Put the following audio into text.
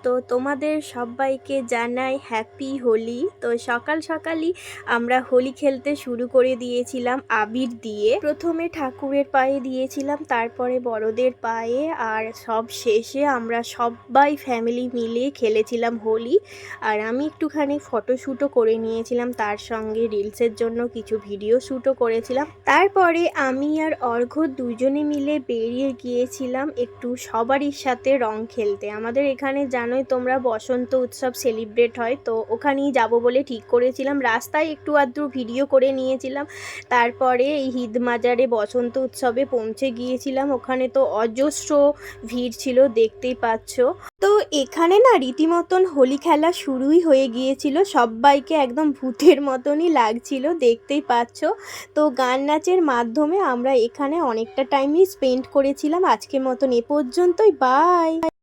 তো তোমাদের সবাইকে জানাই হ্যাপি হোলি। তো সকাল সকালই আমরা হোলি খেলতে শুরু করে দিয়েছিলাম আবির দিয়ে। প্রথমে ঠাকুরের পায়ে দিয়েছিলাম, তারপরে বড়দের পায়ে, আর সব শেষে আমরা সবাই ফ্যামিলি মিলে খেলেছিলাম হোলি। আর আমি একটুখানি ফটোশ্যুটও করে নিয়েছিলাম, তার সঙ্গে রিলসের জন্য কিছু ভিডিও শ্যুটও করেছিলাম। তারপরে আমি আর অর্ঘ্য দুজনে মিলে বেরিয়ে গিয়েছিলাম একটু সবারই সাথে রং খেলতে। আমাদের এখানে জানোই তোমরা বসন্ত উৎসব সেলিব্রেট হয়, তো ওখানেই যাব বলে ঠিক করেছিলাম। রাস্তায় একটু আধটু ভিডিও করে নিয়েছিলাম। তারপরে এই হিদমাজারে বসন্ত উৎসবে পৌঁছে গিয়েছিলাম। ওখানে তো অজস্র ভিড় ছিল, দেখতেই পাচ্ছ। তো এখানে না রীতিমতন হোলি খেলা শুরুই হয়ে গিয়েছিল। সবাইকে একদম ভূতের মতনই লাগছিল, দেখতেই পাচ্ছ। তো গান নাচের মাধ্যমে আমরা এখানে অনেকটা টাইমই স্পেন্ড করেছিলাম। আজকের মতন এ পর্যন্তই, বাই।